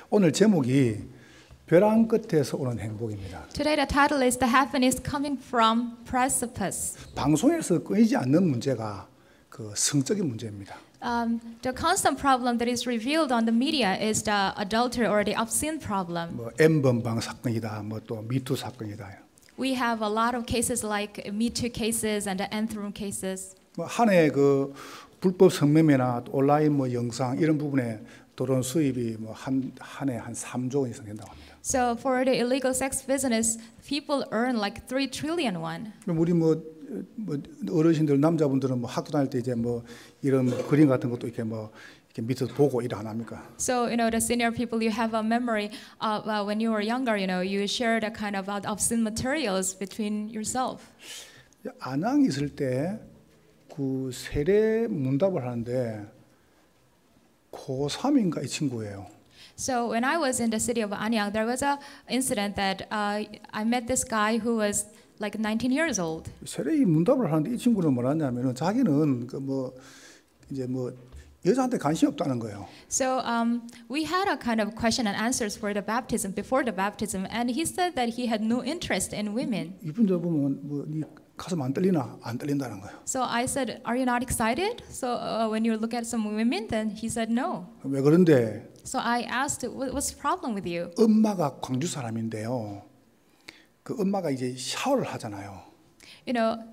오늘 제목이 벼랑 끝에서 오는 행복입니다. Today the title is The Happiness Coming from Precipice. 방송에서 끊이지 않는 문제가 그 성적인 문제입니다. The constant problem that is revealed on the media is the adultery or the obscene problem. 뭐 N번방 사건이다, 뭐 또 미투 사건이다. We have a lot of cases like Me Too cases and the Nth Room cases. 뭐 한 해 그 불법 성매매나 온라인 뭐 영상 이런 부분에 들어온 수입이 뭐 한 해 한 3조 원 이상 된다고 합니다. So for the illegal sex business, people earn like 3 trillion won. 우리 뭐 어르신들 남자분들은 뭐 학교 다닐 때 이제 뭐 이런 그림 같은 것도 이렇게 뭐 이렇게 밑에서 보고 일 안 합니까? So the senior people, you have a memory of when you were younger. You shared a kind of obscene materials between yourself. 안양 있을 때 그 세례 문답을 하는데 고3인가 이 친구예요. So when I was in the city of Anyang, there was a incident that I met this guy who was like 19 years old. 세례 문답을 하는데 이 친구는 뭐라냐면은 자기는 그 뭐 이제 뭐 여자한테 관심이 없다는 거예요. So we had a kind of question and answers for the baptism before the baptism, and he said that he had no interest in women. 이분들 보면 뭐 네 가슴 안 떨리나? 안 떨린다는 거예요. So I said, "Are you not excited?" So when you look at some women, then he said no. 왜 그런데? So I asked, "What's the problem with you?" 엄마가 광주 사람인데요. 그 엄마가 이제 샤워를 하잖아요.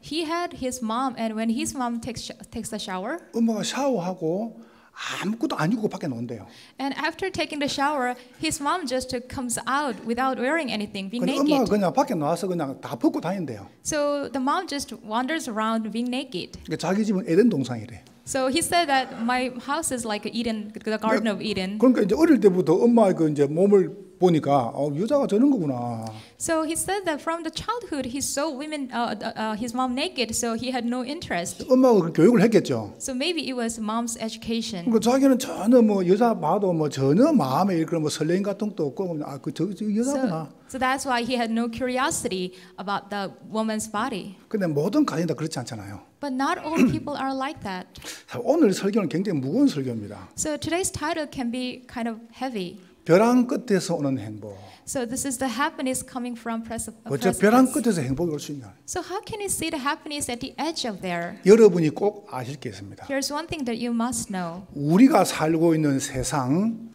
He had his mom, and when his mom takes a shower, 엄마가 샤워하고 아무것도 안 입고 밖에 논대요. and after taking the shower, his mom just comes out without wearing anything, being 근데 엄마가 naked. 그냥 밖에 나와서 그냥 다 벗고 다닌대요. So the mom just wanders around being naked. 그러니까 자기 집은 에덴 동산이래. So he said that my house is like Eden, the Garden of Eden. 그러니까 이제 어릴 때부터 엄마의 그 이제 몸을 보니까 여자가 저런 거구나. So he said that from the childhood he saw his mom naked, so he had no interest. 엄마가 그 교육을 했겠죠. So maybe it was mom's education. 그러니까 자기는 전혀 뭐 여자 봐도 뭐 전혀 마음에 그런 뭐 설레임 같은 것도 없고 저 여자구나. So that's why he had no curiosity about the woman's body. 근데 모든 가정이 다 그렇지 않잖아요. But not all people are like that. 오늘 설교는 굉장히 무거운 설교입니다. So today's title can be kind of heavy. 벼랑 끝에서 오는 행복. So this is the happiness coming from precipice. 어째 벼랑 끝에서 행복이 올 수 있냐? So how can you see the happiness at the edge of there? 여러분이 꼭 아실 게 있습니다. Here's one thing that you must know. 우리가 살고 있는 세상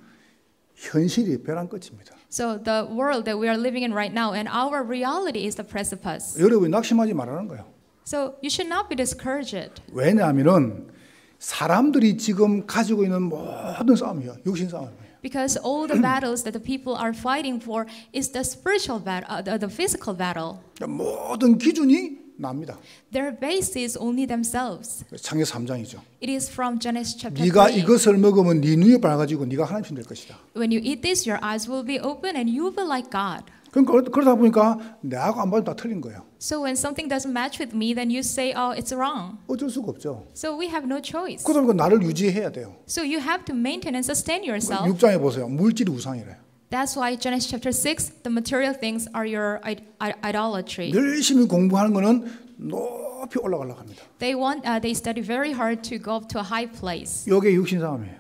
현실이 벼랑 끝입니다. So the world that we are living in right now, and our reality is the precipice. 여러분이 낙심하지 말라는 거예요. So you should not be discouraged. 왜냐하면은 사람들이 지금 가지고 있는 모든 싸움이요, 육신 싸움이에요. Because all the battles that the people are fighting for is the spiritual battle, the physical battle. 모든 기준이 납니다. Their base is only themselves. 창세기 3장이죠. It is from Genesis chapter 네가 3. 이것을 먹으면 네 눈이 밝아지고 네가 하나님 될 것이다. When you eat this, your eyes will be open and you will be like God. 그러니까 그러다 보니까 내하고 안 봐도 다 틀린 거예요. So when something doesn't match with me, then you say, "Oh, it's wrong." 어쩔 수가 없죠. So we have no choice. 그러다 보니까 나를 유지해야 돼요. So you have to maintain and sustain yourself. 6장에 보세요. 물질이 우상이래요. That's why Genesis chapter 6, the material things are your idolatry. 열심히 공부하는 거는 높이 올라가려고 합니다. They study very hard to go up to a high place. 이게 육신 싸움이에요.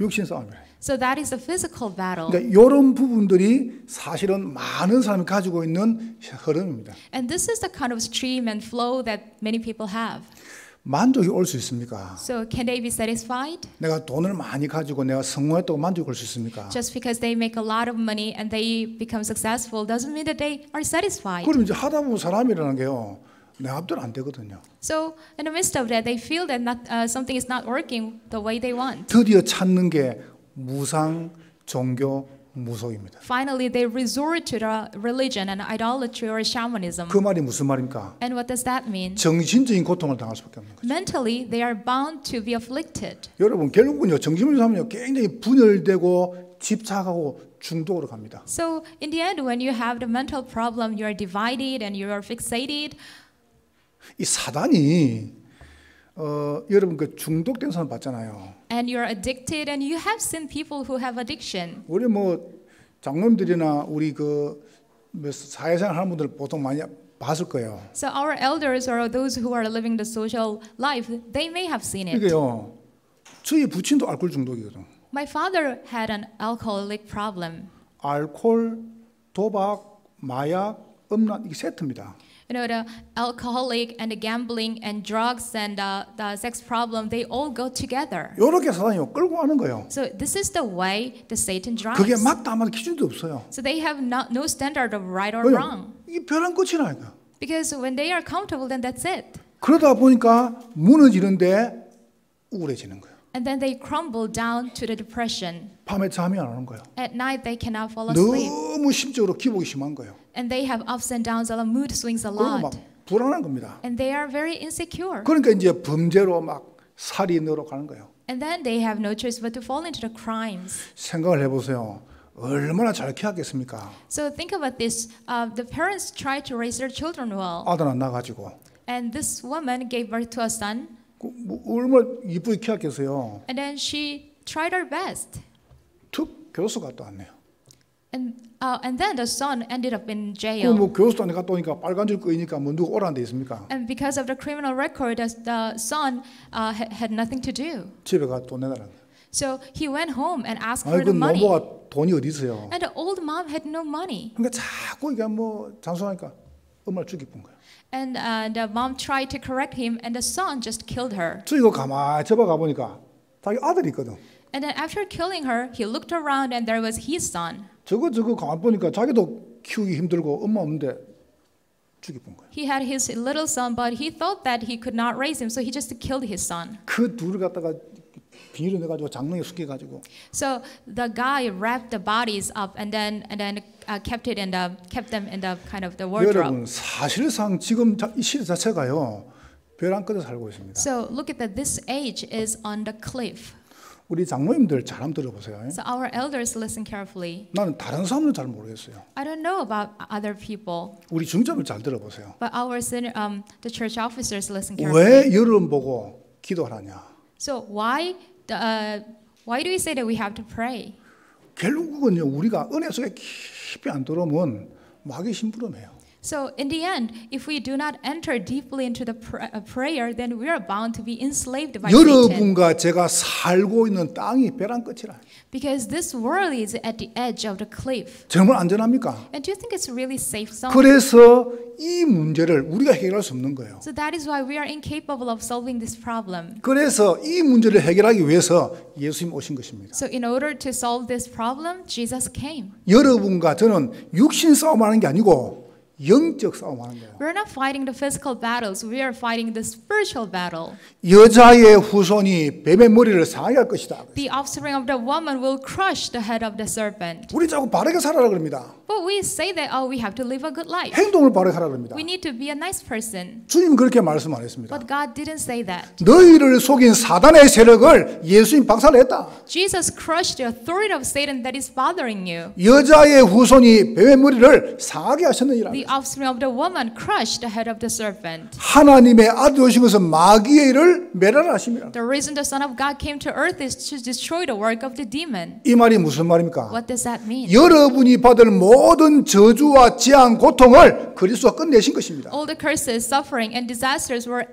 육신 싸움이에요. So that is a physical battle. 그러니까 이런 부분들이 사실은 많은 사람이 가지고 있는 흐름입니다. And this is the kind of stream and flow that many people have. 만족이 올 수 있습니까? So can they be satisfied? 내가 돈을 많이 가지고 내가 성공했다고 만족이 올 수 있습니까? Just because they make a lot of money and they become successful doesn't mean that they are satisfied. 그럼 이제 하다 보면 사람이라는 게요, 내 앞대로 안 되거든요. So in the midst of that, they feel that something is not working the way they want. 드디어 찾는 게 무상, 종교, 무속입니다. Finally, they resort to the religion and idolatry or shamanism. 그 말이 무슨 말입니까? And what does that mean? 정신적인 고통을 당할 수밖에 없는 거죠. Mentally, they are bound to be afflicted. 여러분 결국은요, 정신을 하면요 굉장히 분열되고 집착하고 중독으로 갑니다. So in the end, when you have the mental problem, you are divided and you are fixated. 이 사단이 여러분 그 중독된 사람 봤잖아요. And you're addicted, and you have seen people who have addiction. 우리 뭐 장로님들이나 우리 그 사회생활 하는 분들 보통 많이 봤을 거예요. So our elders or those who are living the social life, they may have seen it. 이게요, 저희 부친도 알코올 중독이거든. My father had an alcoholic problem. 알코올, 도박, 마약, 음란 이게 세트입니다. You know, the alcoholic and the gambling and drugs and the sex problem, they all go together. 이렇게 사단이 끌고 가는 거예요. So this is the way the Satan drives. 그게 맞다 안 맞다 기준도 없어요. So they have no standard of right or 왜냐면 wrong. 이게 벼랑 끝이라니까. Because when they are comfortable, then that's it. 그러다 보니까 무너지는데 우울해지는 거예요. And then they crumble down to the depression. 밤에 잠이 안 오는 거예요. At night, they cannot fall asleep. 너무 심적으로 기복이 심한 거예요. And they have ups and downs, a lot, mood swings a 그리고 막 lot. 불안한 겁니다. And they are very insecure. 그러니까 이제 범죄로 막 살이 늘어가는 거예요. And then they have no choice but to fall into the crimes. 생각을 해보세요. 얼마나 잘 키웠겠습니까? So think about this. The parents tried to raise their children well. 아들 안 나가지고 And this woman gave birth to a son. 얼마나 이쁘게 키웠겠어요. And then she tried her best. 툭 교수 갔다 왔네요. And then the son ended up in 그 jail. 뭐 교수도 안 갔다 오니까 빨간 줄 끄니까 뭐 누가 오라는 데 있습니까? And because of the criminal record, the son had nothing to do. 집에 가 돈 내달라는 거예요. So he went home and asked 아니 for 그 the money. 노모가 돈이 어디 있어요? And the old mom had no money. 그러니까 자꾸 이게 뭐 장수하니까 엄마를 죽이뿐 거예요. And the mom tried to correct him, and the son just killed her. 죽이고 가만히 접어가 보니까 자기 아들이 있거든. And then after killing her, he looked around, and there was his son. 저거 가만히 보니까 자기도 키우기 힘들고 엄마 없는데 죽이뿐 거예요. He had his little son, but he thought that he could not raise him, so he just killed his son. 그 둘을 갖다가 비닐을 내가지고 장롱에 숙여가지고 So the guy wrapped the bodies up and then kept them in the kind of the wardrobe. 여러분 사실상 지금 이 시대 자체가요 벼랑 끝에 살고 있습니다. So look at that. This age is on the cliff. 우리 장로님들 잘 한번 들어보세요. So our elders listen carefully. 나는 다른 사람은 잘 모르겠어요. I don't know about other people, 우리 중점을 잘 들어보세요. but the church officers listen carefully. 왜 여름 보고 기도하냐? So why do we say that we have to pray? 결국은요 우리가 은혜 속에 깊이 안 들어오면 마귀 심부름해요. So in the end, if we do not enter deeply into the prayer, then we are bound to be enslaved by Satan. 여러분과 제가 살고 있는 땅이 벼랑 끝이라. Because this world is at the edge of the cliff. 정말 안전합니까? And do you think it's really safe zone? 그래서 이 문제를 우리가 해결할 수 없는 거예요. So that is why we are incapable of solving this problem. 그래서 이 문제를 해결하기 위해서 예수님 오신 것입니다. So in order to solve this problem, Jesus came. 여러분과 저는 육신 싸움하는 게 아니고 영적 싸움하는 거예요. We're not fighting the physical battles. We are fighting the spiritual battle. 여자의 후손이 뱀의 머리를 상하게 할 것이다. The offspring of the woman will crush the head of the serpent. 우리 자꾸 바르게 살아라 그럽니다. But we say that, we have to live a good life. 행동을 바르게 하라 그럽니다. We need to be a nice person. 주님 그렇게 말씀 안 했습니다. But God didn't say that. 너희를 속인 사단의 세력을 예수님 박살냈다. Jesus crushed the authority of Satan that is bothering you. 여자의 후손이 뱀의 머리를 상하게 하셨느니라. The offspring of the woman crushed the head of the serpent. 하나님의 아들 오신 것은 마귀의 일을 멸하라 하심이라. The reason the Son of God came to earth is to destroy the work of the demon. 이 말이 무슨 말입니까? What does that mean? 여러분이 받을 모든 저주와 재앙, 고통을 그리스도가 끝내신 것입니다. All the curses, suffering, and disasters were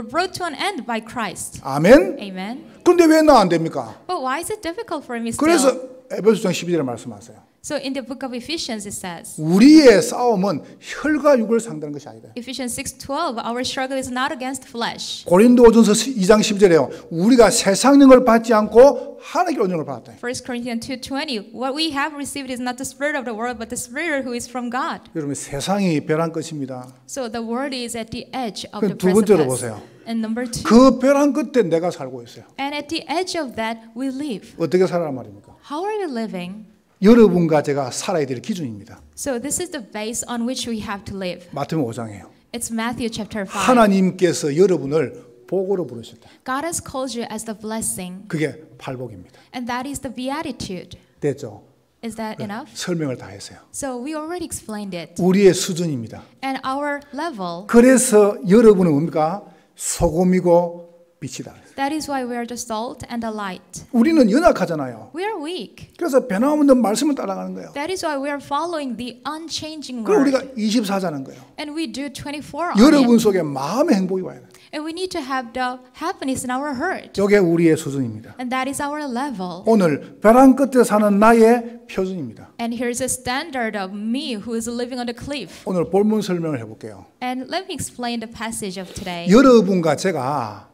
brought to an end by Christ. 아멘. Amen. 그런데 왜 나 안 됩니까? But why is it difficult for me still? 그래서 에베소서 12절에 말씀하세요. So in the book of Ephesians it says, 우리의 싸움은 혈과 육을 상대하는 것이 아니다. Ephesians 6:12, our struggle is not against flesh. 고린도전서 2장 10절에요. 우리가 세상 영을 받지 않고 하나님의 영을 받았다. 1 Corinthians 2:20, what we have received is not the spirit of the world, but the spirit who is from God. 여러분 세상이 벼랑 끝입니다. So the world is at the edge of the 두 번째로 precipice. 보세요. And number 2, 그 벼랑 끝에 내가 살고 있어요. and at the edge of that we live. 어떻게 살아란 말입니까? How are you living? 여러분과 제가 살아야 될 기준입니다. So this is the base on which we have to live. 마태복음 5장이에요. It's Matthew chapter 5. 하나님께서 여러분을 복으로 부르셨다. God has called you as the blessing, 그게 팔복입니다. and that is the beatitude. 됐죠? Is that enough? 설명을 다 했어요. So we already explained it. 우리의 수준입니다. And our level, 그래서 여러분은 뭡니까? 소금이고 빛이다. That is why we are the salt and the light. 우리는 연약하잖아요. We are weak. 그래서 변함없는 말씀을 따라가는 거예요. That is why we are following the unchanging 그럼 word. 우리가 24자는 거예요. And we do 24 on 여러분 it. 속에 마음의 행복이 와야 돼요. And we need to have the happiness in our heart. 이게 우리의 수준입니다. And that is our level. 오늘 벼랑 끝에 사는 나의 표준입니다. And here's a standard of me who is living on the cliff. 오늘 본문 설명을 해볼게요. And let me explain the passage of today. 여러분과 제가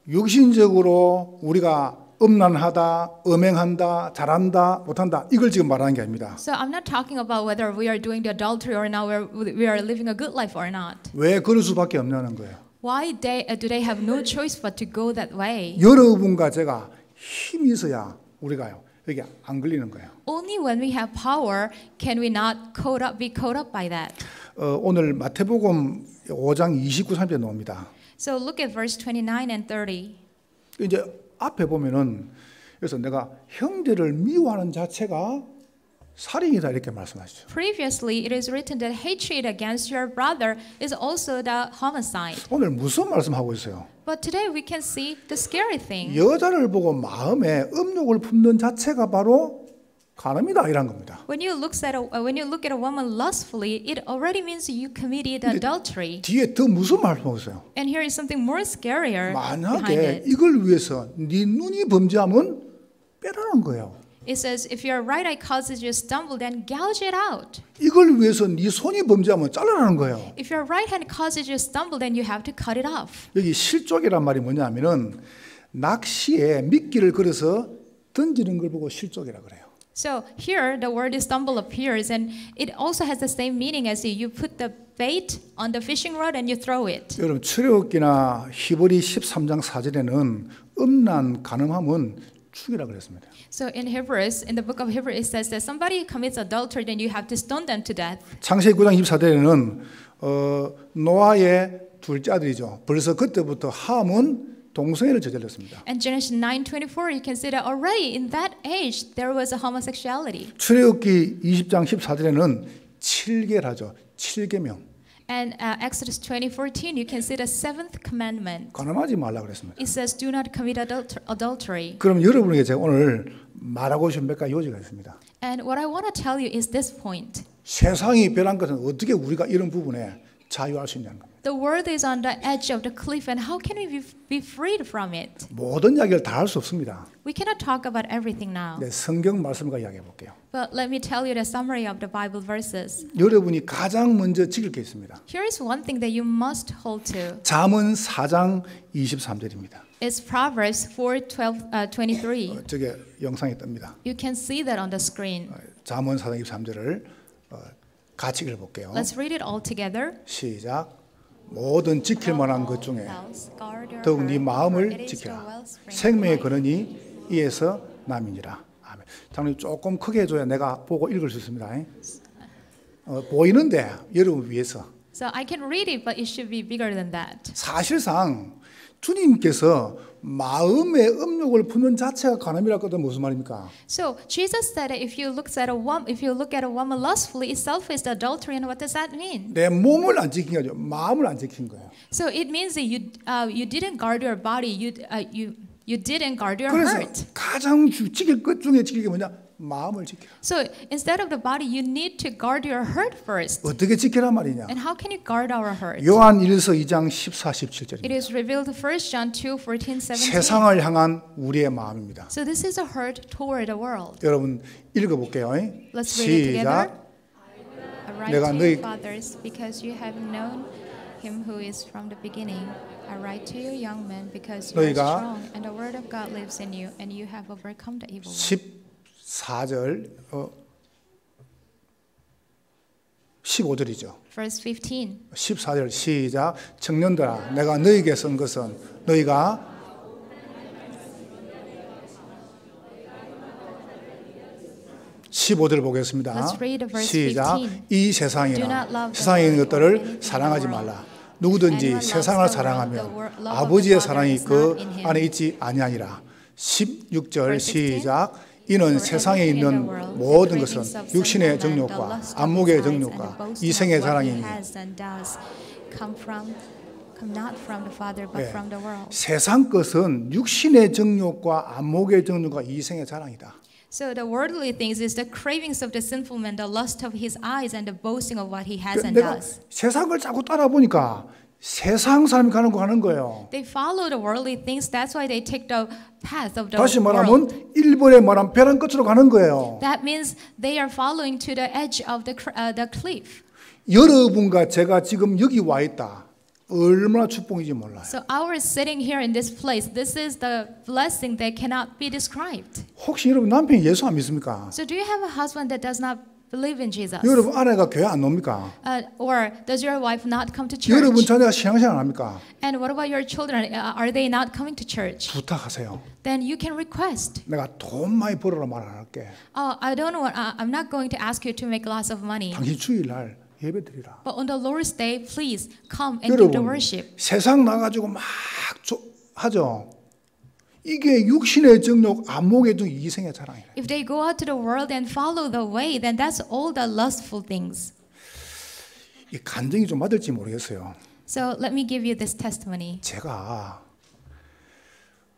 육신적으로 우리가 음란하다, 음행한다, 잘한다, 못한다 이걸 지금 말하는 게 아닙니다. So I'm not talking about whether we are doing the adultery or not, we are living a good life or not. 왜 그럴 수밖에 없냐는 거예요. Why do they have no choice but to go that way? 여러분과 제가 힘이 있어야 우리가요 여기 안 걸리는 거예요. Only when we have power can we not be caught up by that. 오늘 마태복음 5장 29, 30에 나옵니다. So look at verse 29 and 30. 이제 앞에 보면은 그래서 내가 형제를 미워하는 자체가 살인이다 이렇게 말씀하시죠. Previously, it is written that hatred against your brother is also the homicide. 오늘 무슨 말씀하고 있어요? But today we can see the scary thing. 여자를 보고 마음에 음욕을 품는 자체가 바로 간음이다 이란 겁니다. When you look at a woman lustfully, it already means you committed adultery. 뒤에 더 무슨 말씀하고 있어요? And here is something more scarier behind 만약에 it. 이걸 위해서 네 눈이 범죄하면 빼라는 거예요. It says, if your right eye causes you to stumble, then gouge it out. 이걸 위해서 네 손이 범죄하면 잘라라는 거예요. If your right hand causes you to stumble, then you have to cut it off. 여기 실족이란 말이 뭐냐면은 낚시에 미끼를 걸어서 던지는 걸 보고 실족이라 그래요. So here the word stumble appears, and it also has the same meaning as you put the bait on the fishing rod and you throw it. 여러분 출애굽기나 히브리 13장 4절에는 음란 간음하면 죽이라 그랬습니다. So in Hebrews, in the book of Hebrews, it says that somebody commits adultery, then you have to stone them to death. 창세기 9장 24절에는 노아의 둘째 아들이죠. 벌써 그때부터 함은 동성애를 저질렀습니다. And Genesis 9:24, you can see that already in that age there was a homosexuality. 출애굽기 20장 14절에는 7계라죠. 7계명. And Exodus 20:14, you can see the seventh commandment. 간음하지 말라 그랬습니다. It says, "Do not commit adultery." 그럼 여러분에게 제가 오늘 말하고 싶은 몇 가지 요지가 있습니다. And what I want to tell you is this point. 세상이 변한 것은 어떻게 우리가 이런 부분에 자유할 수 있냐는 겁니다. The world is on the edge of the cliff, and how can we be freed from it? 모든 이야기를 다 할 수 없습니다. We cannot talk about everything now. 네, 성경 말씀과 이야기해 볼게요. But let me tell you the summary of the Bible verses. 여러분이 가장 먼저 지킬 게 있습니다. Here is one thing that you must hold to. 잠언 4장 23절입니다. It's Proverbs 4:23. 저게 영상에 뜹니다. You can see that on the screen. 잠언 4장 23절을 같이 읽어볼게요. Let's read it all together. 시작. 모든 지킬 만한 것 중에 더욱 네 마음을 지켜라. 생명의 근원이 이에서 남이니라. 아멘. 장로님 조금 크게 해줘야 내가 보고 읽을 수 있습니다. 보이는데 여러분 위해서. So I can read it, but it should be bigger than that. 사실상 주님께서 마음의 음욕을 품는 자체가 간음이라고 하면 무슨 말입니까? So Jesus said that if you look at a woman lustfully, itself is adultery. And what does that mean? 내 몸을 안 지킨 거죠. 마음을 안 지킨 거예요. So it means that you didn't guard your body. You didn't guard your 그래서 heart. 가장 지킬 것 중에 지킬 게 뭐냐? 마음을 지켜. So instead of the body, you need to guard your heart first. 어떻게 지키란 말이냐? And how can you guard our heart? 요한 1서 2장 14, 17절입니다. It is revealed 1 John 2:14, 17. 세상을 향한 우리의 마음입니다. So this is a hurt toward the world. 여러분 읽어볼게요. Let's read it together. 시작. I write 내가 to 너희 you, fathers, because you have known him who is from the beginning. I write to you, young men, because you are 너희가 strong, and the word of God lives in you, and you have overcome the evil one. 14절 15절이죠. Verse 15. 14절 시작. 청년들아 내가 너희에게 쓴 것은 너희가 (15절) 보겠습니다. Let's read verse 시작. 15. 이 Do 세상이나 not love 세상에 있는 the 것들을 world, 사랑하지 anything in the 말라. world. 누구든지 Anyone 세상을 loves the 사랑하면 world, the love of 아버지의 the Father 사랑이 is 그 not in him. 안에 있지 아니하니라. 16절 Verse 16. 시작. 이는 세상에 있는 모든 것은 육신의 정욕과 안목의 정욕과 이생의 사랑이니 come not from the Father, but 예. from the world. 세상 것은 육신의 정욕과 안목의 정욕과 이생의 자랑이다. So the worldly things is the cravings of the sinful man, the lust of his eyes, and the boasting of what he has and 내가 does. 세상을 자꾸 따라 보니까 세상 사람이 가는 거 가는 거예요. They follow the worldly things. That's why they take the path of the 다시 world. 말하면 일본에 말한 벼랑 끝으로 가는 거예요. That means they are following to the edge of the cliff. 여러분과 제가 지금 여기 와 있다. 얼마나 축복인지 몰라요. So our sitting here in this place, this is the blessing that cannot be described. 혹시 여러분 남편이 예수 안 믿습니까? So do you have a husband that does not believe in Jesus? 여러분 아내가 교회 안 옵니까? Or does your wife not come to 여러분 church? 자녀가 신앙생활 안 합니까? And what about your children? Are they not coming to church? 부탁하세요. Then you can request. 내가 돈 많이 벌어라 말 안 할게. Oh, I don't want. I'm not going to ask you to make lots of money. 당신 주일날 예배 드리라. But on the Lord's day, please come and give the 여러분 worship. 세상 나가지고 막 하죠. 이게 육신의 정욕, 안목의 정욕, 이생의 자랑이에요. If they go out to the world and follow the way, then that's all the lustful things. 이 간증이 좀 맞을지 모르겠어요. So let me give you this testimony. 제가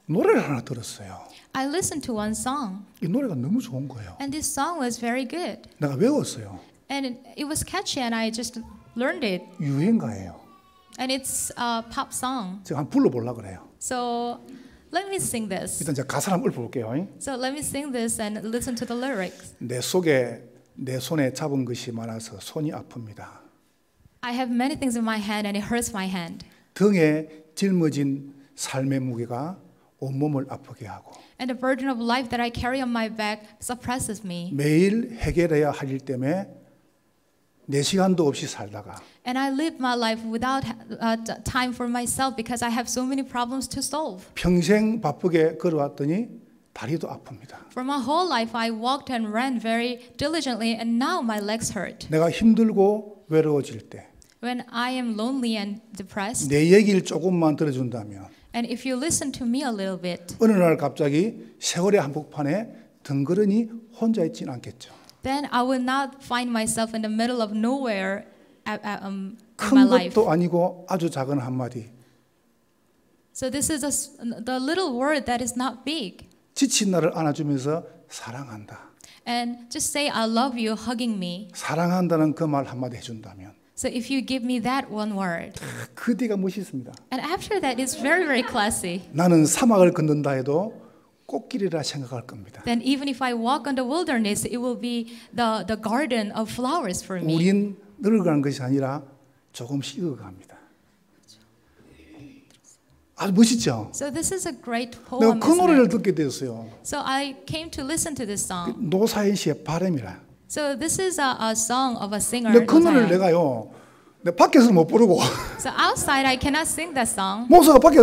노래를 하나 들었어요. I listened to one song, 이 노래가 너무 좋은 거예요. and this song was very good. 내가 외웠어요. And it was catchy, and I just learned it. 유행가예요. And it's a pop song. 제가 한번 불러보려고 그래요. So let me sing this. 일단 제가 가사를 한번 읊어볼게요. So let me sing this and listen to the lyrics. 내 속에 내 손에 잡은 것이 많아서 손이 아픕니다. I have many things in my hand, and it hurts my hand. 등에 짊어진 삶의 무게가 온몸을 아프게 하고 And the burden of life that I carry on my back suppresses me. 매일 해결해야 할 일 때문에 내 시간도 없이 살다가 And I live my life without time for myself because I have so many problems to solve. 평생 바쁘게 걸어왔더니 다리도 아픕니다. For my whole life, I walked and ran very diligently, and now my legs hurt. 내가 힘들고 외로워질 때 내 When I am lonely and depressed, 얘기를 조금만 들어준다면 and if you listen to me a little bit, 어느 날 갑자기 세월의 한복판에 덩그러니 혼자 있진 않겠죠. then I will not find myself in the middle of nowhere in my 큰 life. 것도 아니고 아주 작은 한마디. So this is the little word that is not big. 지친 나를 안아주면서 사랑한다. And just say, I love you, hugging me. 사랑한다는 그 말 한마디 해준다면 So if you give me that one word, 그 뒤가 멋있습니다. and after that, it's very, very classy. 나는 사막을 걷는다 해도 꽃길이라 생각할 겁니다. Then even if I walk on the wilderness, it will be the garden of flowers for me. 우린 늙어가는 것이 아니라 조금씩 익어갑니다. 아주 멋있죠? So this is a great 내가 poem. 그 isn't 노래를 it? 듣게 되었어요. So I came to listen to this song. 노사연 씨의 바람이라. So this is a song of a singer. 근데 그 노래를 노사연. 내가요. 내 밖에서 못 부르고 So outside, I cannot sing that song. 목사가 밖에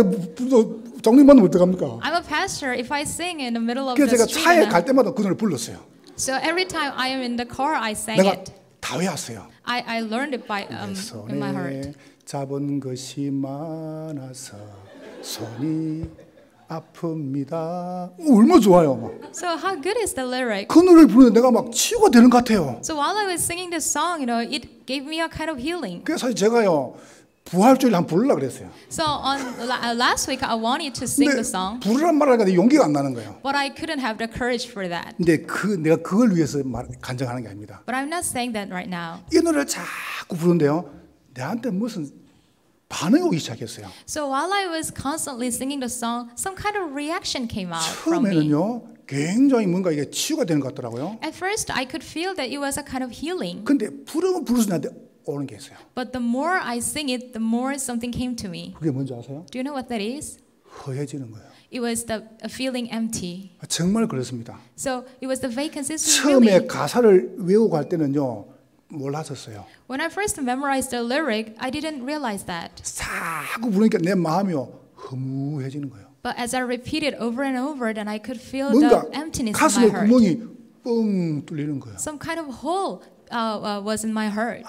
장로님 만나면 어떡합니까? I'm a pastor. If I sing in the middle of 그래서 the 제가 street, 차에 갈 때마다 그 노래를 불렀어요. so every time I am in the car, I sang 내가 it. 다 외웠어요. I learned it by 내 in my 손에 heart. 잡은 것이 많아서 손이 아픕니다. 얼마나 좋아요. So how good is the lyric? 그 노래를 부르는데 내가 막 치유가 되는 것 같아요. So while I was singing this song, it gave me a kind of healing. 그래서 사실 제가요 부활주일 한번 부르려고 그랬어요. So on last week, I wanted to sing the 근데 song, 부르란 말을 하니까 용기가 안 나는 거예요. but I couldn't have the courage for that. 근데 내가 그걸 위해서 간증하는 게 아닙니다. But I'm not saying that right now. 이 노래를 자꾸 부르는데요. 내한테 무슨 반응이 오기 시작했어요. So while I was constantly singing the song, some kind of reaction came out from me. 처음에는요. 굉장히 뭔가 이게 치유가 되는 것 같더라고요. At first, I could feel that it was a kind of healing. 근데 부르면 부르서 나한테 오는 게 있어요. But the more I sing it, the more something came to me. 그게 뭔지 아세요? Do you know what that is? 허해지는 거예요. It was the feeling empty. 정말 그렇습니다. So it was the vacancy. 처음에 Really, 가사를 외우고 갈 때는요. 몰랐었어요. when I first memorized the lyric, I didn't realize that. 자꾸 부르니까 내 마음이요. 허무해지는 거예요. But as I repeated over and over, then I could feel 뭔가 the emptiness in my 가슴에 heart. 구멍이 뻥 뚫리는 거예요. Some kind of hole was in my heart.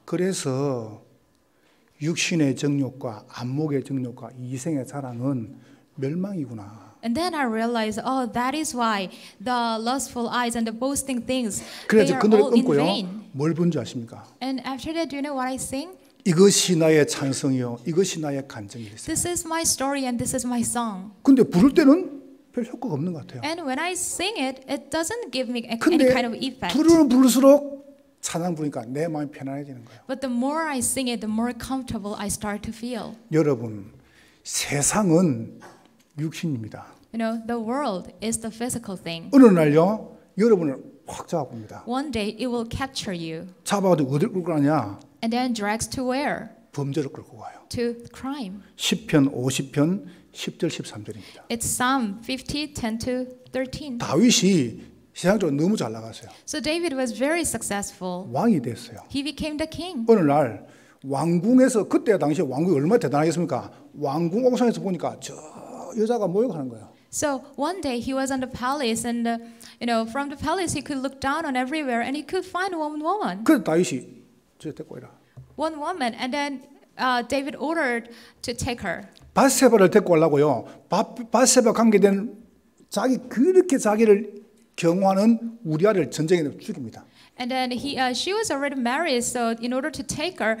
그래서 육신의 정욕과 안목의 정욕과 이생의 자랑은 멸망이구나. And then I realized, oh, that is why the lustful eyes and the boasting things, they 그래서 are 그 노래 all in 끊고요. vain. 뭘 부른 줄 아십니까? And after that, do you know what I sing? 이것이 나의 찬성이요, 이것이 나의 간증이 됐어요. This is my story and this is my song. 근데 부를 때는 별 효과가 없는 것 같아요. And when I sing it, it doesn't give me any 근데 kind of effect. 부를수록 찬양 부르니까 내 마음이 편안해지는 거예요. But the more I sing it, the more comfortable I start to feel. 여러분, 세상은 육신입니다. You know, the world is the physical thing. 어느 날요, 여러분을 확 잡아봅니다. One day it will capture you. 잡아가지고 어디를 끌고 가냐? And then drags to where? 범죄를 끌고 가요. To crime. 시편 50편 10절 13절입니다. It's Psalm 50, 10 to 13. 다윗이 세상적으로 너무 잘 나갔어요. So David was very successful. 왕이 됐어요. He became the king. 어느 날 왕궁에서, 그때 당시에 왕궁이 얼마나 대단하겠습니까? 왕궁 옥상에서 보니까 저 여자가 모욕하는 거예요. So one day he was in the palace, and you know, from the palace he could look down on everywhere, and he could find one woman. 그래서 다윗이 저 데리고 오라. One woman, and then David ordered to take her. 밧세바를 데리고 오려고요. 밧세바 관계된 그렇게 자기를 경호하는 우리아를 전쟁에 죽입니다. And then she was already married, so in order to take her,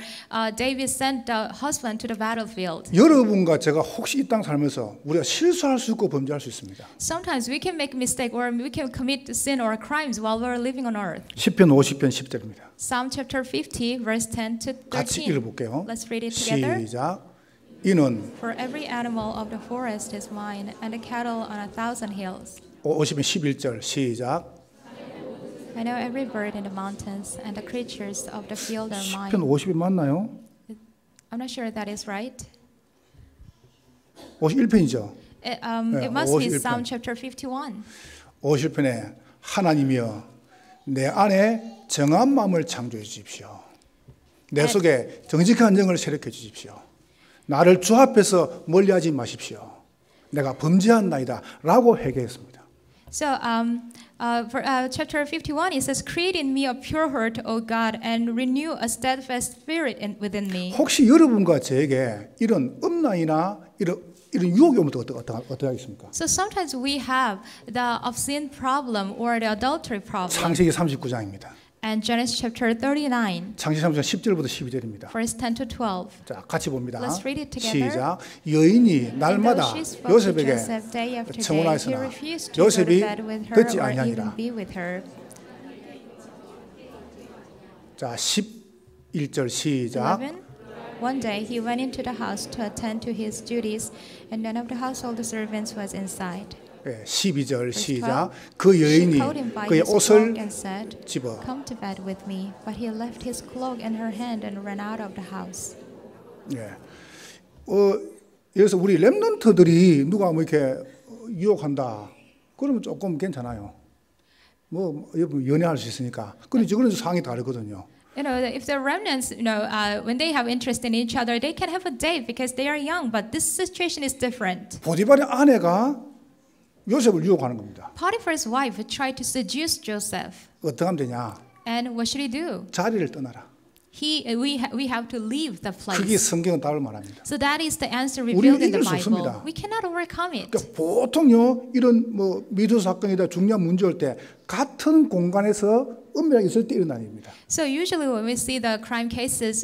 David sent the husband to the battlefield. 여러분과 제가 혹시 이 땅 살면서 우리가 실수할 수 있고 범죄할 수 있습니다. Sometimes we can make mistake or we can commit sin or crimes while we're living on earth. 시편 50편 10절입니다. Psalm chapter 50, verse 10 to 13. 같이 읽어볼게요. Let's read it together. 시작. 이는 For every animal of the forest is mine, and the cattle on 1,000 hills. 50편 11절 시작. I know every bird in the mountains, and the creatures of the field are mine. 시편 50편 맞나요? I'm not sure that is right. 51편이죠. It must be 51편. Psalm chapter 51. 50편에 하나님이여 내 안에 정한 마음을 창조해 주십시오. 내 속에 정직한 영을 세력해 주십시오. 나를 주 앞에서 멀리하지 마십시오. 내가 범죄한 나이다 라고 회개했습니다. So for chapter 51, it says, "Create in me a pure heart, O God, and renew a steadfast spirit within me." 혹시 여러분과 저에게 이런 음란이나 이런 유혹이 오면 어떻게 하겠습니까? So sometimes we have the obscene problem or the adultery problem. 창세기 39장입니다. And Genesis chapter 39, 창세기 39장 10절부터 12절입니다. verse 10 to 12. 자, 같이 봅니다. Let's read it together. 시작. 여인이 날마다 And though she spoke to 요셉에게 Joseph day after day, he 청혼하였으나 refused to go to 요셉이 bed with her 듣지 or even 아니하니라. be with her. 자, 11절 시작. 11. One day he went into the house to attend to his duties, and none of the household servants was inside. 12절 Verse 시작. 12. 그 She 여인이 caught him by 그의 his 옷을 cloak and said, 집어 "Come to bed with me." But he left his cloak in her hand and ran out of the house. 그래서 우리 렘넌트들이 누가 뭐 이렇게 유혹한다. 그러면 조금 괜찮아요. 뭐 연애할 수 있으니까. 근데 저거는 상황이 다르거든요. You know, if the remnants, you know, when they have interest in each other, they can have a date because they are young. But this situation is different. 보디발의 아내가 요셉을 유혹하는 겁니다. Potiphar's wife tried to seduce Joseph, 어떻게 하면 되냐? and what should he do? 자리를 떠나라. We have to leave the 그게 place. 성경은 답을 말합니다. So that is the answer 우리는 revealed in the 이길 수 Bible. 없습니다. We cannot overcome it. 그러니까 보통요 이런 뭐 미투 사건이다 중요한 문제 올 때 같은 공간에서 은밀하게 있을 때 일어나는 일입니다. So usually when we see the crime cases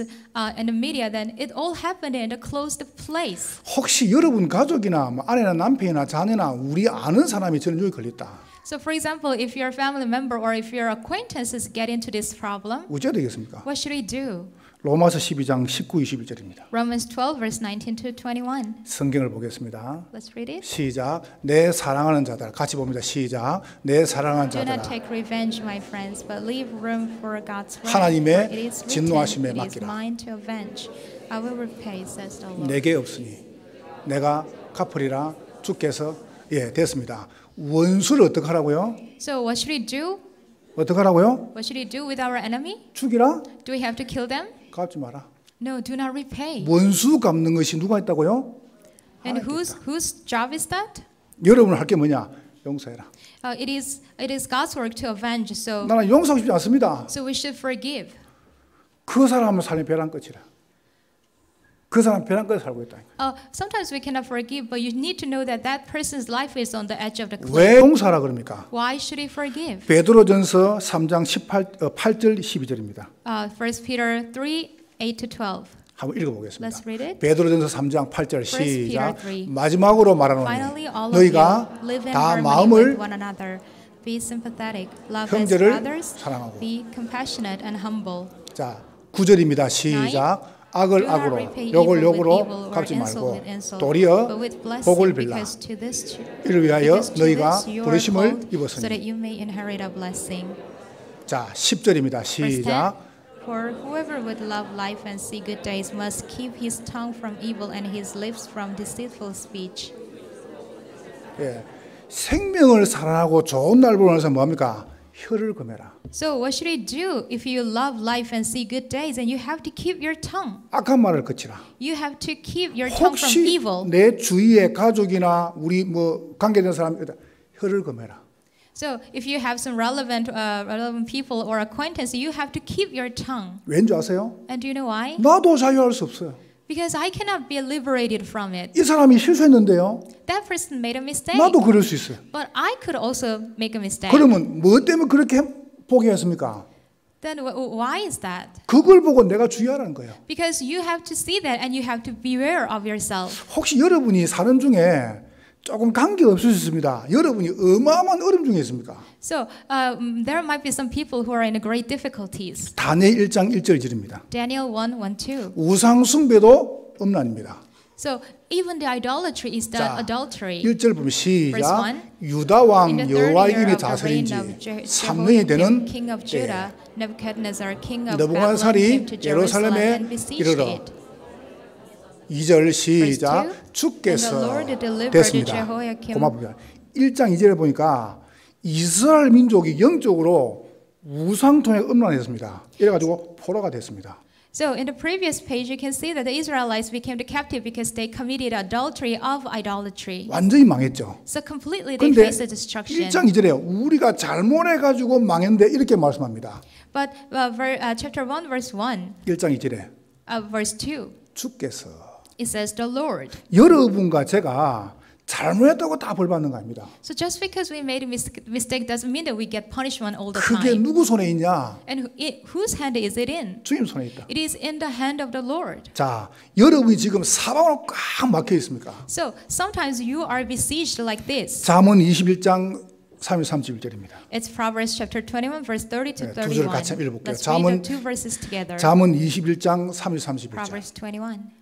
in the media, then it all happened in a closed place. 혹시 여러분 가족이나 뭐 아내나 남편이나 자녀나 우리 아는 사람이 저는 여기 걸렸다. So for example, if your family member or if your acquaintances get into this problem, 어찌해야 되겠습니까? what should we do? 로마서 12장 19, 21절입니다. Romans 12, verse 19 to 21. 성경을 보겠습니다. Let's read it. 시작. 내 사랑하는 자들 같이 봅니다. 시작. 내 사랑하는 Do not 자들아 take revenge, my friends, but leave room for God's wrath. 하나님의 For it is 진노하심에 written, it is 맡기라. mine to avenge. I will repay, says the Lord. 내게 없으니 내가 갚으리라 주께서 됐습니다. 원수를 어떻게 하라고요? So what should we do? 어떻게 하라고요? What should we do with our enemy? 죽이라? Do we have to kill them? 갚지 마라. No, do not repay. 원수 갚는 것이 누가 있다고요? And whose job is that? 여러분 할 게 뭐냐? 용서해라. It is God's work to avenge. So 나는 용서하고 싶지 않습니다. we should forgive. 그 사람을 살면 벼랑 끝이라. 그 사람 벼랑 끝에 살고 있다. Sometimes we cannot forgive, but you need to know that that person's life is on the edge of the cliff. 왜 용서하라 그럽니까? Why should he forgive? 베드로전서 3장 8절 12절입니다. 1 Peter 3, 8 to 12. 한번 읽어보겠습니다. Let's read it. 베드로전서 3장 8절 시작. 3. 마지막으로 Finally, 말하노니 all of 너희가 you live in 다 harmony 마음을 with one another. Be sympathetic, love as 형제를 brothers, 사랑하고. be compassionate and humble. 자 9절입니다. 시작. 악을 Do not 악으로 repay 욕을 evil with 욕으로 evil or 갚지 insult 말고 with insult, 도리어 but with blessing, 복을 빌라. because to this 이를 위하여 because to 너희가 this you are 부르심을 called, so that 입었으니. you may inherit a blessing. 자 10절입니다. Verse 10. 시작. For whoever would love life and see good days must keep his tongue from evil and his lips from deceitful speech. 예, 생명을 사랑하고 좋은 날 보면서 뭐합니까? 혀를 금해라. So what should you do if you love life and see good days? And you have to keep your tongue. 악한 말을 그치라. You have to keep your tongue from 혹시 evil. 내 주위의 가족이나 우리 뭐 관계된 사람 혀를 금해라. So if you have some relevant people or acquaintance, you have to keep your tongue. 왠지 아세요? And do you know why? 나도 자유할 수 없어요. Because I cannot be liberated from it. 이 사람이 실수했는데요. That person made a mistake. 나도 그럴 수 있어요. But I could also make a mistake. 그러면 뭐 때문에 그렇게 보게 했습니까? Then why is that? 그걸 보고 내가 주의하라는 거예요. Because you have to see that and you have to beware of yourself. 혹시 여러분이 사는 중에 조금 관계 없을 수 있습니다. 여러분이 어마어마한 어려움 중에 있습니까? So there might be some people who are in great difficulties. 다니엘 1장 1절입니다. Daniel 1:1-2. 우상 숭배도 음란입니다. So even the idolatry is the 자, adultery. 1절 보면 Verse 시작. 1. 유다 In 왕 the third 여호와의 year 일이 of the reign 다스린지 of 3년이 되는 Jehoiakim, king of 때에 Judah, Nebuchadnezzar, king of Babylon, 느부갓네살이 came to Jerusalem 예루살렘에 and besieged 이르러 it. 2절 시작. Verse 2. 주께서 And the Lord delivered 됐습니다. Jehoiakim. 고맙습니다. 1장 2절에 보니까 이스라엘 민족이 영적으로 우상통에 음란했습니다. 이래가지고 포로가 됐습니다. So in the previous page, you can see that the Israelites became the captive because they committed adultery of idolatry. 완전히 망했죠. So completely they 그런데 faced the destruction. 1장 2절에 우리가 잘못해가지고 망했는데 이렇게 말씀합니다. But chapter 1, verse 1, 1장 2절에 verse 2, 주께서 it says the Lord. 여러분과 제가 잘못했다고 다 벌받는 거 아닙니다. So just because we made a mistake doesn't mean that we get punishment all the 그게 time. 누구 손에 있냐? And whose hand is it in? 주님 손에 있다. It is in the hand of the Lord. 자, 여러분이 지금 사방으로 꽉 막혀 있습니까? So sometimes you are besieged like this. 잠언 21장 31절입니다. It's Proverbs chapter 21, verse 30 to 두 절을 31. 같이 읽어볼게요. Let's read the 잠언 two verses together. 잠언 21장 31절. Proverbs 21.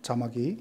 자막이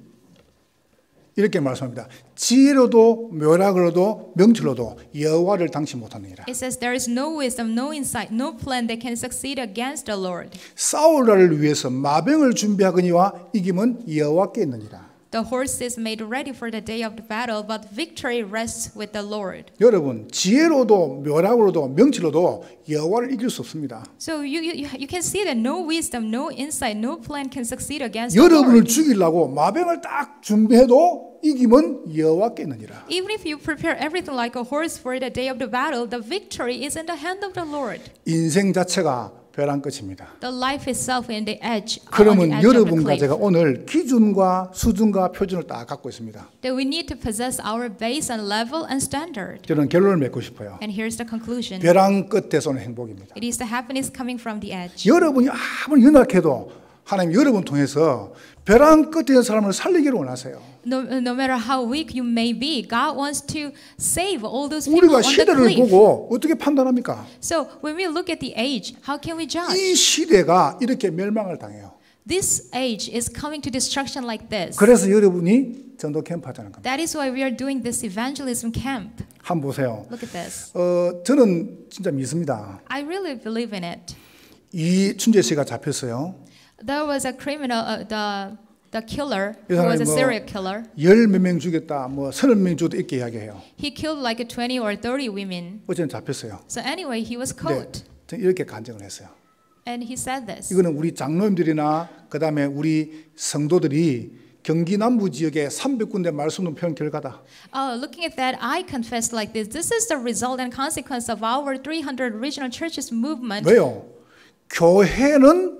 이렇게 말씀합니다. 지혜로도 묘락으로도 명철로도 여호와를 당치 못하느니라. It says there is no wisdom, no insight, no plan that can succeed against the Lord. 싸울 날을 위해서 마병을 준비하거니와 이김은 여호와께 있느니라. The horse is made ready for the day of the battle, but victory rests with the Lord. 여러분 지혜로도 묘락으로도 명철로도 여호와를 이길 수 없습니다. So you can see that no wisdom, no insight, no plan can succeed against the 여러분을 Lord. 죽이려고 마병을 딱 준비해도 이김은 여호와께 있느니라. Even if you prepare everything like a horse for the day of the battle, the victory is in the hand of the Lord. 인생 자체가 벼랑 끝입니다. The life itself in the edge. 그러면 on the edge of the 여러분과 cliff. 제가 오늘 기준과 수준과 표준을 딱 갖고 있습니다. That we need to possess our base and level and standard. 저는 결론을 맺고 싶어요. And here's the conclusion. 벼랑 끝에서는 행복입니다. It is the happiness coming from the edge. 여러분이 아무리 연약해도 하나님 여러분 통해서 벼랑 끝에 있는 사람을 살리기를 원하세요. No matter how weak you may be, God wants to save all those people 우리가 on the 시대를 cliff. 보고 어떻게 판단합니까? So when we look at the age, how can we judge? 이 시대가 이렇게 멸망을 당해요. This age is coming to destruction like this. 그래서 여러분이 전도 캠프 하자는 겁니다. That is why we are doing this evangelism camp. 한번 보세요. Look at this. 저는 진짜 믿습니다. I really believe in it. 이춘재 씨가 잡혔어요. There was a criminal, the killer, 이 who was a 사람이 serial killer. 열 몇 명 죽였다, 뭐 30명 죽였다 이렇게 이야기해요. He killed like 20 or 30 women. 어제는 잡혔어요. So anyway, he was 근데 caught. 저는 이렇게 간증을 했어요. And he said this. 이거는 우리 장로님들이나 그다음에 우리 성도들이 경기 남부 지역에 300군데 말씀 표현 결과다. Looking at that, I confess like this. This is the result and consequence of our 300 regional churches movement. 왜요? 교회는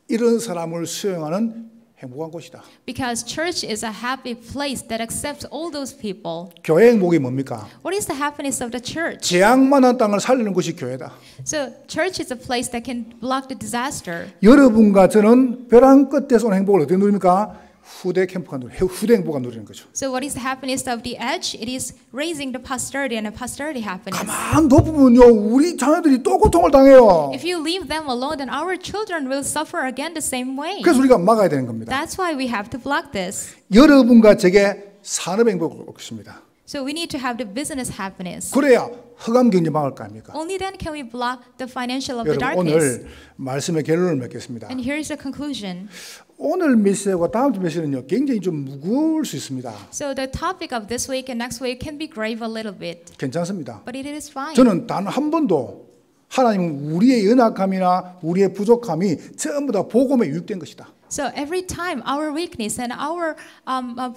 이런 사람을 수용하는 행복한 곳이다. Because church is a happy place that accepts all those people. 교회 행복이 뭡니까? What is the happiness of the church? 재앙만한 땅을 살리는 것이 교회다. So church is a place that can block the disaster. 여러분과 저는 벼랑 끝에서 오는 행복을 어떻게 누립니까? 후대 캠프가 후대 행복가 누리는 거죠. So what is the happiness of the edge? It is raising the posterity and a posterity happiness. 가만 둬보면요, 우리 자녀들이 또 고통을 당해요. If you leave them alone, then our children will suffer again the same way. 그래서 우리가 막아야 되는 겁니다. That's why we have to block this. 여러분과 제게 산업 행복을 얻습니다. So we need to have the business happiness. 그래야 흑암 경제 막을 거 아닙니까? Only then can we block the financial of the 여러분 darkness. 오늘 말씀의 결론을 맺겠습니다. And here is the conclusion. 오늘 메시지와 다음 주 메시지는요 굉장히 좀 무거울 수 있습니다. So the topic of this week and next week can be grave a little bit, 괜찮습니다. but it is fine. 저는 단 한 번도 하나님은 우리의 연약함이나 우리의 부족함이 전부 다 복음에 유익된 것이다. So every time our weakness and our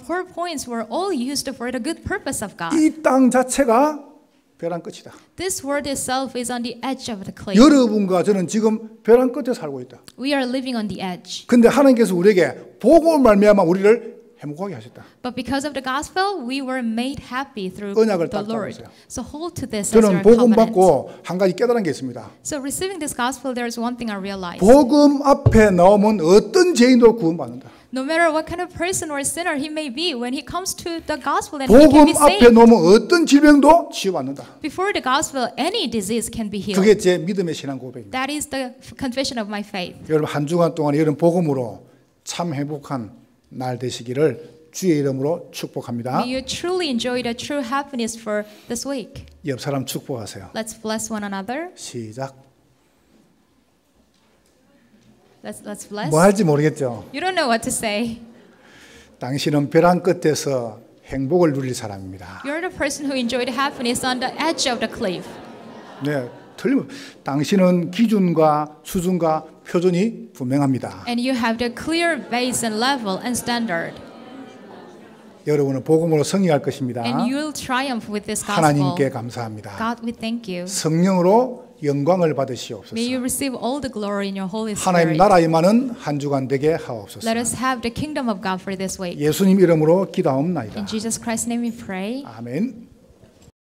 poor points were all used for the good purpose of God. 이 땅 자체가 벼랑 끝이다. This world itself is on the edge of the cliff. 여러분과 저는 지금 벼랑 끝에 살고 있다. We are living on the edge. 근데 하나님께서 우리에게 복음을 말미암아 우리를 행복하게 하셨다. But because of the gospel, we were made happy through 언약을 the 딱 Lord. 잡으세요. So hold to this as 저는 your 복음 covenant. 받고 한 가지 깨달은 게 있습니다. So receiving this gospel, there is one thing I realized. 복음 앞에 나오면 어떤 죄인도 구원받는다. No matter what kind of person or sinner he may be, when he comes to the gospel, then he can 복음 be 앞에 saved. 놓으면 어떤 질병도 치유받는다. Before the gospel, any disease can be healed. 그게 제 믿음의 신앙 고백입니다. That is the confession of my faith. 여러분 한 주간 동안 이런 복음으로 참 행복한 날 되시기를 주의 이름으로 축복합니다. May you truly enjoy the true happiness for this week. 옆 사람 축복하세요. Let's bless one another. 시작. Let's bless. 뭐 할지 모르겠죠. You don't know what to say. 당신은 벼랑 끝에서 행복을 누릴 사람입니다. You're the person who enjoyed happiness on the edge of the cliff. 네, 틀리면 당신은 기준과 수준과 표준이 분명합니다. And you have the clear base and level and standard. 여러분은 복음으로 승리할 것입니다. And you will triumph with this gospel. 하나님께 감사합니다. God, we thank you. 성령으로 영광을 받으시옵소서. May you receive all the glory in your Holy 하나님 Spirit. 나라 임하는 한 주간 되게 하옵소서. Let us have the kingdom of God for this week. 예수님 이름으로 기도하옵나이다. In Jesus Christ's name we pray. 아멘.